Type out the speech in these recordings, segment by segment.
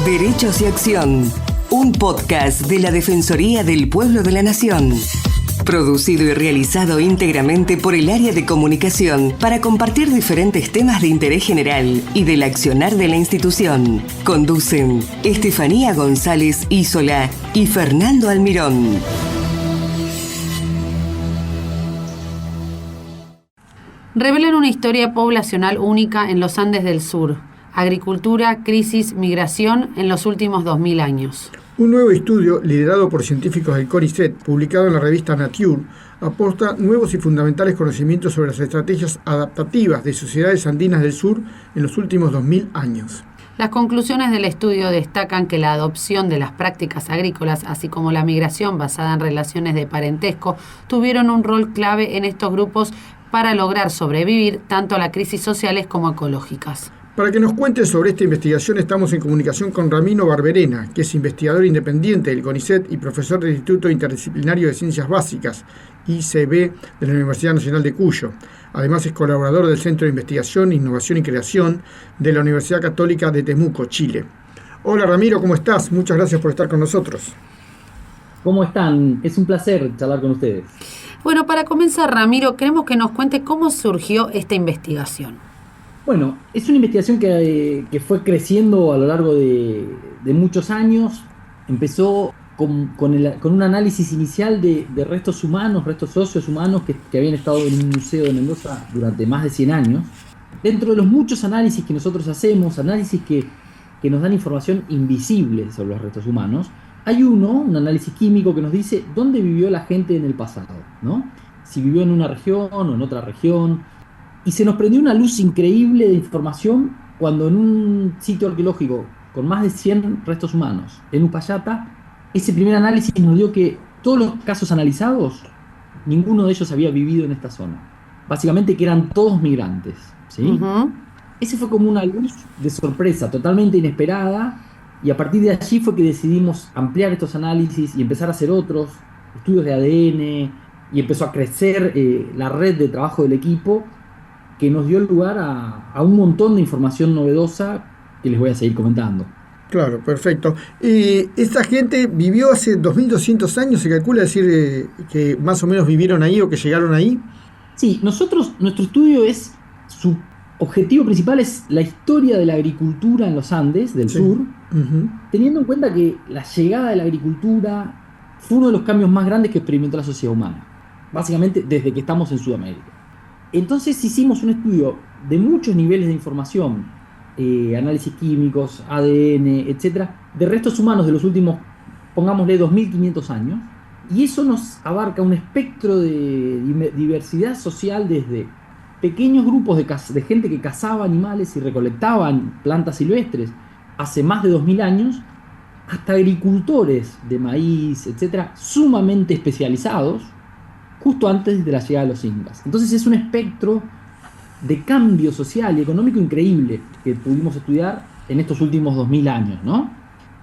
Derechos y Acción, un podcast de la Defensoría del Pueblo de la Nación. Producido y realizado íntegramente por el área de comunicación para compartir diferentes temas de interés general y del accionar de la institución. Conducen Estefanía González Isola y Fernando Almirón. Revelan una historia poblacional única en los Andes del Sur. Agricultura, crisis, migración en los últimos 2000 años. Un nuevo estudio, liderado por científicos del CONICET, publicado en la revista Nature, aporta nuevos y fundamentales conocimientos sobre las estrategias adaptativas de sociedades andinas del sur en los últimos 2000 años. Las conclusiones del estudio destacan que la adopción de las prácticas agrícolas, así como la migración basada en relaciones de parentesco, tuvieron un rol clave en estos grupos para lograr sobrevivir tanto a las crisis sociales como ecológicas. Para que nos cuente sobre esta investigación estamos en comunicación con Ramiro Barberena, que es investigador independiente del CONICET y profesor del Instituto Interdisciplinario de Ciencias Básicas, ICB, de la Universidad Nacional de Cuyo. Además es colaborador del Centro de Investigación, Innovación y Creación de la Universidad Católica de Temuco, Chile. Hola Ramiro, ¿cómo estás? Muchas gracias por estar con nosotros. ¿Cómo están? Es un placer charlar con ustedes. Bueno, para comenzar, Ramiro, queremos que nos cuente cómo surgió esta investigación. Bueno, es una investigación que fue creciendo a lo largo de muchos años. Empezó con un análisis inicial de restos humanos, restos óseos humanos que habían estado en un museo de Mendoza durante más de 100 años. Dentro de los muchos análisis que nosotros hacemos, análisis que nos dan información invisible sobre los restos humanos, hay un análisis químico que nos dice dónde vivió la gente en el pasado, ¿no? Si vivió en una región o en otra región. Y se nos prendió una luz increíble de información cuando en un sitio arqueológico con más de 100 restos humanos en Uspallata, ese primer análisis nos dio que todos los casos analizados, ninguno de ellos había vivido en esta zona. Básicamente que eran todos migrantes, ¿sí? Uh-huh. Ese fue como una luz de sorpresa totalmente inesperada, y a partir de allí fue que decidimos ampliar estos análisis y empezar a hacer otros estudios de ADN, y empezó a crecer la red de trabajo del equipo, que nos dio lugar a un montón de información novedosa que les voy a seguir comentando. Claro, perfecto. ¿Esta gente vivió hace 2200 años? ¿Se calcula decir que más o menos vivieron ahí o que llegaron ahí? Sí, nuestro estudio su objetivo principal es la historia de la agricultura en los Andes del sur, uh-huh. Teniendo en cuenta que la llegada de la agricultura fue uno de los cambios más grandes que experimentó la sociedad humana, básicamente desde que estamos en Sudamérica. Entonces hicimos un estudio de muchos niveles de información, análisis químicos, ADN, etcétera, de restos humanos de los últimos, pongámosle, 2500 años, y eso nos abarca un espectro de diversidad social desde pequeños grupos de gente que cazaba animales y recolectaban plantas silvestres hace más de 2000 años, hasta agricultores de maíz, etcétera, sumamente especializados, justo antes de la llegada de los incas. Entonces es un espectro de cambio social y económico increíble que pudimos estudiar en estos últimos 2000 años, ¿no?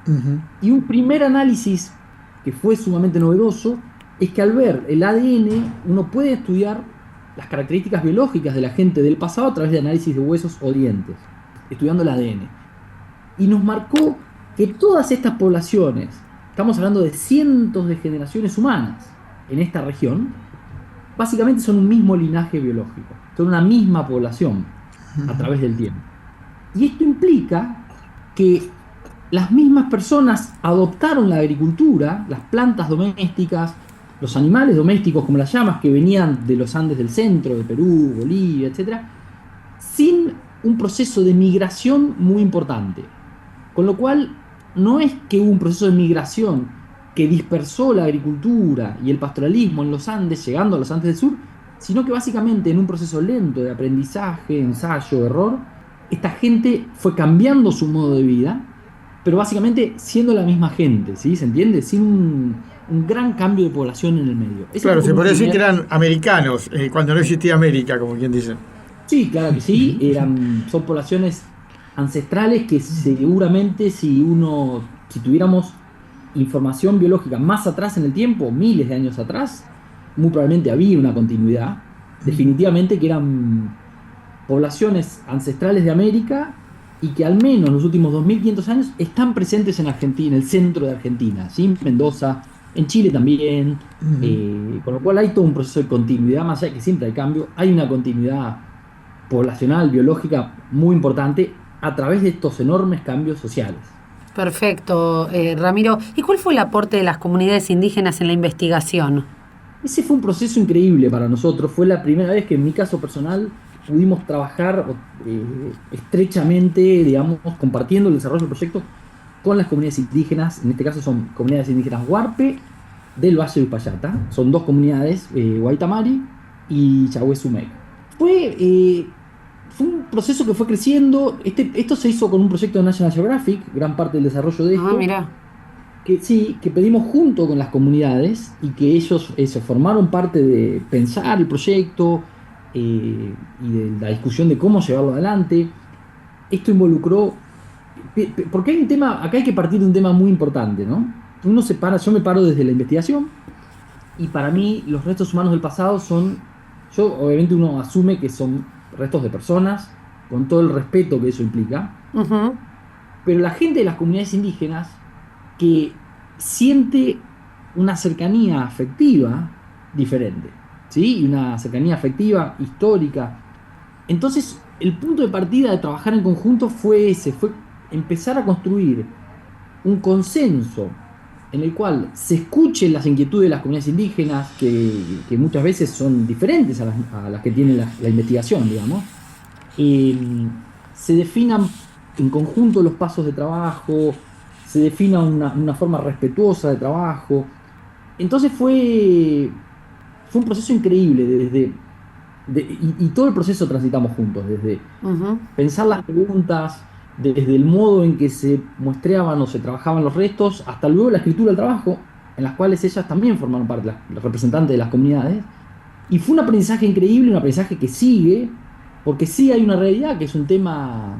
Uh-huh. Y un primer análisis que fue sumamente novedoso es que al ver el ADN uno puede estudiar las características biológicas de la gente del pasado a través de análisis de huesos o dientes, estudiando el ADN. Y nos marcó que todas estas poblaciones, estamos hablando de cientos de generaciones humanas en esta región, básicamente son un mismo linaje biológico, son una misma población a través del tiempo. Y esto implica que las mismas personas adoptaron la agricultura, las plantas domésticas, los animales domésticos como las llamas que venían de los Andes del centro, de Perú, Bolivia, etc., sin un proceso de migración muy importante. Con lo cual, no es que hubo un proceso de migración que dispersó la agricultura y el pastoralismo en los Andes, llegando a los Andes del Sur, sino que básicamente en un proceso lento de aprendizaje, ensayo, error, esta gente fue cambiando su modo de vida, pero básicamente siendo la misma gente, ¿sí? ¿Se entiende? Sin un gran cambio de población en el medio. Claro, se podría decir que eran americanos, cuando no existía América, como quien dice. Sí, claro que sí, son poblaciones ancestrales que seguramente si tuviéramos información biológica más atrás en el tiempo, miles de años atrás, muy probablemente había una continuidad. Definitivamente que eran poblaciones ancestrales de América y que al menos en los últimos 2500 años están presentes en Argentina, en el centro de Argentina, ¿sí? Mendoza, en Chile también, con lo cual hay todo un proceso de continuidad, más allá de que siempre hay cambio, hay una continuidad poblacional, biológica muy importante a través de estos enormes cambios sociales. Perfecto, Ramiro. ¿Y cuál fue el aporte de las comunidades indígenas en la investigación? Ese fue un proceso increíble para nosotros, fue la primera vez que en mi caso personal pudimos trabajar estrechamente, digamos, compartiendo el desarrollo del proyecto con las comunidades indígenas. En este caso son comunidades indígenas Huarpe del Valle de Uspallata. Son dos comunidades, Guaitamari y Yahué-Sumec. Fue un proceso que fue creciendo. Esto se hizo con un proyecto de National Geographic, gran parte del desarrollo de esto. Ah, mira. Que pedimos junto con las comunidades y que ellos formaron parte de pensar el proyecto y de la discusión de cómo llevarlo adelante. Esto involucró, porque hay un tema, acá hay que partir de un tema muy importante, ¿no? Yo me paro desde la investigación y para mí los restos humanos del pasado obviamente uno asume que son restos de personas, con todo el respeto que eso implica, pero la gente de las comunidades indígenas que siente una cercanía afectiva diferente, ¿sí? Y una cercanía afectiva histórica. Entonces, el punto de partida de trabajar en conjunto fue empezar a construir un consenso en el cual se escuchen las inquietudes de las comunidades indígenas, que muchas veces son diferentes a las que tiene la investigación, digamos. Se definan en conjunto los pasos de trabajo, se defina una forma respetuosa de trabajo. Entonces fue un proceso increíble, y todo el proceso transitamos juntos, desde pensar las preguntas, desde el modo en que se muestreaban o se trabajaban los restos, hasta luego la escritura del trabajo, en las cuales ellas también formaron parte, los representantes de las comunidades. Y fue un aprendizaje increíble, un aprendizaje que sigue, porque sí hay una realidad que es un tema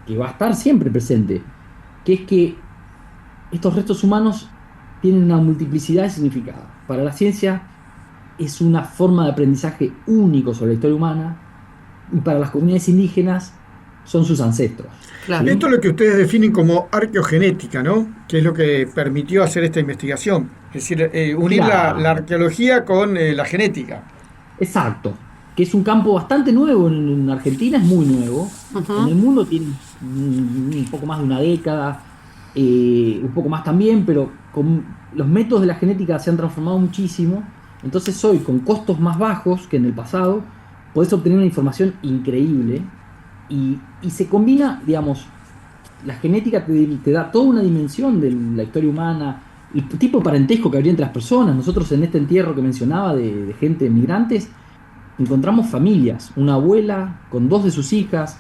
que va a estar siempre presente, que es que estos restos humanos tienen una multiplicidad de significados. Para la ciencia es una forma de aprendizaje único sobre la historia humana, y para las comunidades indígenas son sus ancestros. Claro. Esto es lo que ustedes definen como arqueogenética, ¿no? Que es lo que permitió hacer esta investigación. Es decir, unir la arqueología con la genética. Exacto. Que es un campo bastante nuevo en Argentina, es muy nuevo. En el mundo tiene un poco más de una década, un poco más también, pero con los métodos de la genética se han transformado muchísimo. Entonces hoy, con costos más bajos que en el pasado, podés obtener una información increíble. Y se combina, digamos, la genética te da toda una dimensión de la historia humana, el tipo de parentesco que habría entre las personas. Nosotros en este entierro que mencionaba de gente migrantes, encontramos familias, una abuela con 2 de sus hijas,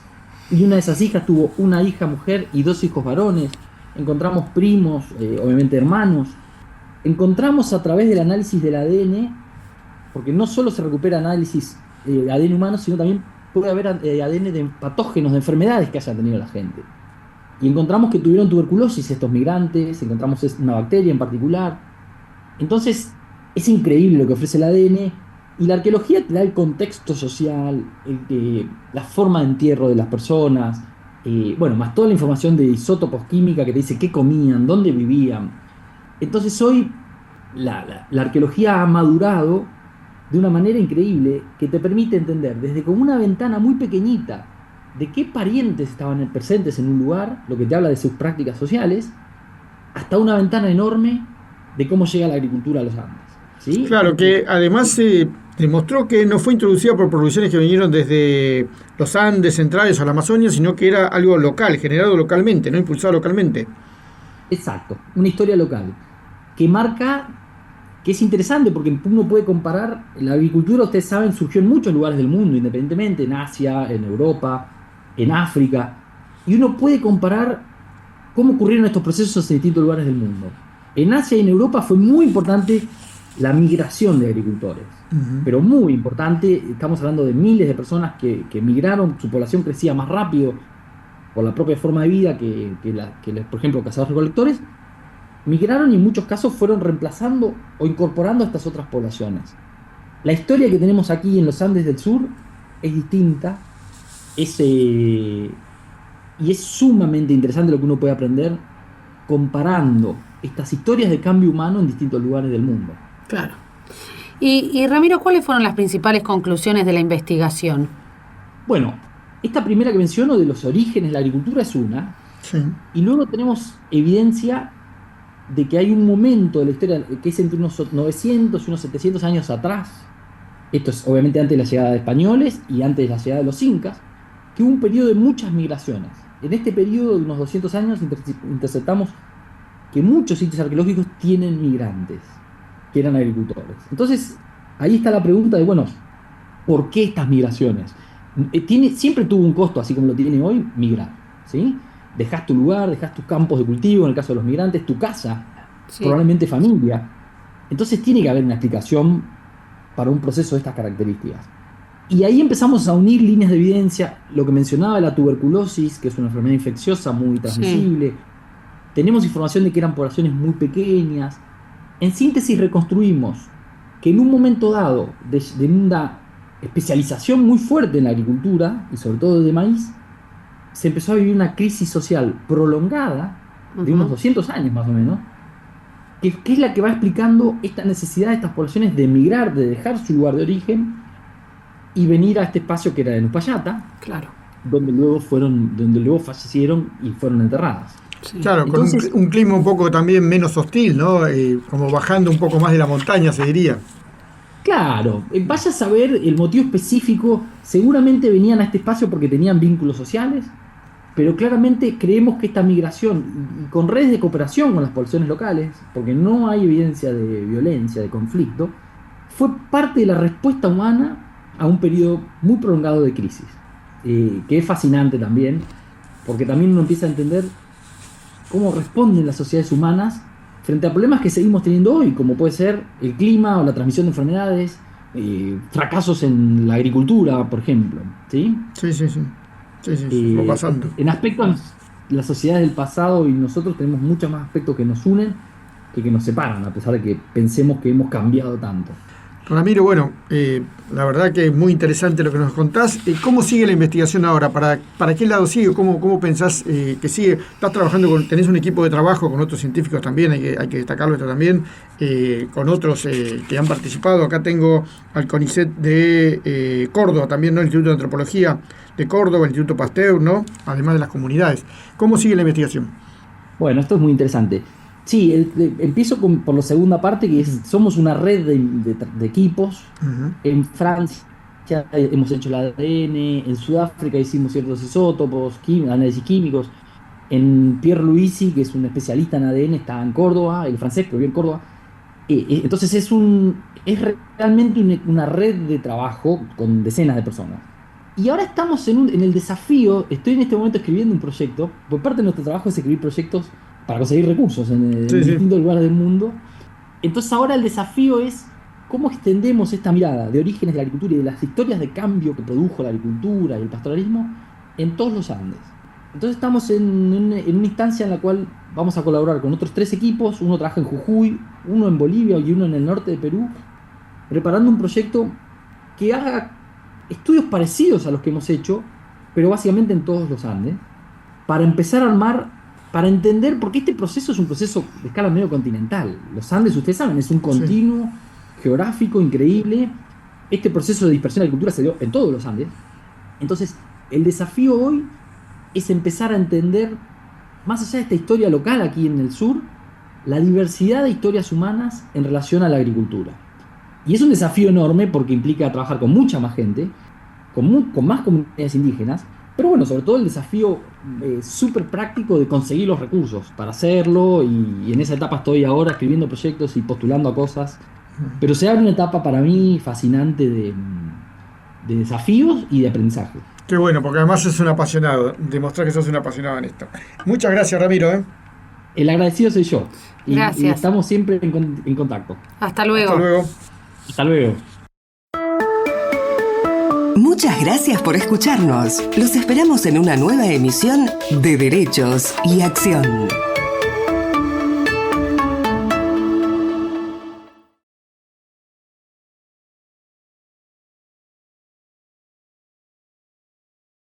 y una de esas hijas tuvo una hija mujer y 2 hijos varones. Encontramos primos, obviamente hermanos. Encontramos a través del análisis del ADN, porque no solo se recupera análisis de ADN humano, sino también puede haber ADN de patógenos, de enfermedades que haya tenido la gente. Y encontramos que tuvieron tuberculosis estos migrantes, encontramos una bacteria en particular. Entonces, es increíble lo que ofrece el ADN, y la arqueología te da el contexto social, la forma de entierro de las personas, más toda la información de isótopos química que te dice qué comían, dónde vivían. Entonces hoy la arqueología ha madurado de una manera increíble que te permite entender desde como una ventana muy pequeñita de qué parientes estaban presentes en un lugar, lo que te habla de sus prácticas sociales, hasta una ventana enorme de cómo llega la agricultura a los Andes, ¿sí? Claro, que además se demostró que no fue introducida por producciones que vinieron desde los Andes centrales a la Amazonia, sino que era algo local, generado localmente, no impulsado localmente. Exacto, una historia local que marca, que es interesante porque uno puede comparar. La agricultura, ustedes saben, surgió en muchos lugares del mundo, independientemente, en Asia, en Europa, en África, y uno puede comparar cómo ocurrieron estos procesos en distintos lugares del mundo. En Asia y en Europa fue muy importante la migración de agricultores, pero muy importante. Estamos hablando de miles de personas que migraron, su población crecía más rápido por la propia forma de vida que por ejemplo, cazadores-recolectores. Migraron y en muchos casos fueron reemplazando o incorporando a estas otras poblaciones. La historia que tenemos aquí en los Andes del Sur es distinta, es Y es sumamente interesante lo que uno puede aprender comparando estas historias de cambio humano en distintos lugares del mundo. Claro. Y Ramiro, ¿cuáles fueron las principales conclusiones de la investigación? Bueno, esta primera que menciono de los orígenes de la agricultura es una, Sí. y luego tenemos evidencia de que hay un momento de la historia que es entre unos 900 y unos 700 años atrás, esto es obviamente antes de la llegada de españoles y antes de la llegada de los incas, que hubo un periodo de muchas migraciones. En este periodo de unos 200 años interceptamos que muchos sitios arqueológicos tienen migrantes, que eran agricultores. Entonces, ahí está la pregunta de, bueno, ¿por qué estas migraciones? Siempre tuvo un costo, así como lo tiene hoy, migrar, ¿sí? Dejás tu lugar, dejás tus campos de cultivo, en el caso de los migrantes, tu casa, Sí. probablemente familia. Entonces tiene que haber una explicación para un proceso de estas características. Y ahí empezamos a unir líneas de evidencia, lo que mencionaba la tuberculosis, que es una enfermedad infecciosa muy transmisible. Tenemos información de que eran poblaciones muy pequeñas. En síntesis, reconstruimos que en un momento dado, de una especialización muy fuerte en la agricultura, y sobre todo de maíz, se empezó a vivir una crisis social prolongada, de unos 200 años más o menos, que es la que va explicando esta necesidad de estas poblaciones de emigrar, de dejar su lugar de origen y venir a este espacio que era de Uspallata, Claro. donde luego fallecieron y fueron enterradas. Sí. Claro, Entonces, con un clima un poco también menos hostil, ¿no? Como bajando un poco más de la montaña, se diría. claro, vaya a saber el motivo específico. Seguramente venían a este espacio porque tenían vínculos sociales, pero claramente creemos que esta migración, y con redes de cooperación con las poblaciones locales, porque no hay evidencia de violencia, de conflicto, fue parte de la respuesta humana a un periodo muy prolongado de crisis, que es fascinante también, porque también uno empieza a entender cómo responden las sociedades humanas frente a problemas que seguimos teniendo hoy, como puede ser el clima o la transmisión de enfermedades, fracasos en la agricultura, por ejemplo, ¿sí? Sí, fue pasando. En aspectos, las sociedades del pasado y nosotros tenemos muchos más aspectos que nos unen que nos separan, a pesar de que pensemos que hemos cambiado tanto. Ramiro, bueno, la verdad que es muy interesante lo que nos contás. ¿Cómo sigue la investigación ahora? ¿Para qué lado sigue? ¿Cómo pensás que sigue? ¿Estás trabajando tenés un equipo de trabajo con otros científicos también? Hay que destacarlo esto también, con otros que han participado. Acá tengo al CONICET de Córdoba también, ¿no? El Instituto de Antropología de Córdoba, el Instituto Pasteur, ¿no? Además de las comunidades. ¿Cómo sigue la investigación? Bueno, esto es muy interesante. Sí, empiezo por la segunda parte, que es, somos una red de equipos. Uh-huh. En Francia hemos hecho el ADN, en Sudáfrica hicimos ciertos isótopos, análisis químicos. En Pierre Luisi, que es un especialista en ADN, está en Córdoba, el francés, pero vive en Córdoba. Entonces es realmente una red de trabajo con decenas de personas. Y ahora estamos en el desafío, estoy en este momento escribiendo un proyecto, por parte de nuestro trabajo es escribir proyectos para conseguir recursos en distintos lugares del mundo. Entonces ahora el desafío es cómo extendemos esta mirada de orígenes de la agricultura y de las historias de cambio que produjo la agricultura y el pastoralismo en todos los Andes. Entonces estamos en una instancia en la cual vamos a colaborar con otros 3 equipos, uno trabaja en Jujuy, uno en Bolivia y uno en el norte de Perú, preparando un proyecto que haga estudios parecidos a los que hemos hecho, pero básicamente en todos los Andes, para empezar a armar, para entender, porque este proceso es un proceso de escala medio continental. Los Andes, ustedes saben, es un continuo geográfico increíble. Este proceso de dispersión de la agricultura se dio en todos los Andes. Entonces, el desafío hoy es empezar a entender, más allá de esta historia local aquí en el sur, la diversidad de historias humanas en relación a la agricultura. Y es un desafío enorme porque implica trabajar con mucha más gente, con más comunidades indígenas, pero bueno, sobre todo el desafío súper práctico de conseguir los recursos para hacerlo, y en esa etapa estoy ahora escribiendo proyectos y postulando a cosas, pero se abre una etapa para mí fascinante de desafíos y de aprendizaje. Qué bueno, porque además es un apasionado, demostrar que sos un apasionado en esto. Muchas gracias, Ramiro. El agradecido soy yo. Gracias. Y estamos siempre en contacto. Hasta luego. Hasta luego. Hasta luego. Muchas gracias por escucharnos. Los esperamos en una nueva emisión de Derechos y Acción.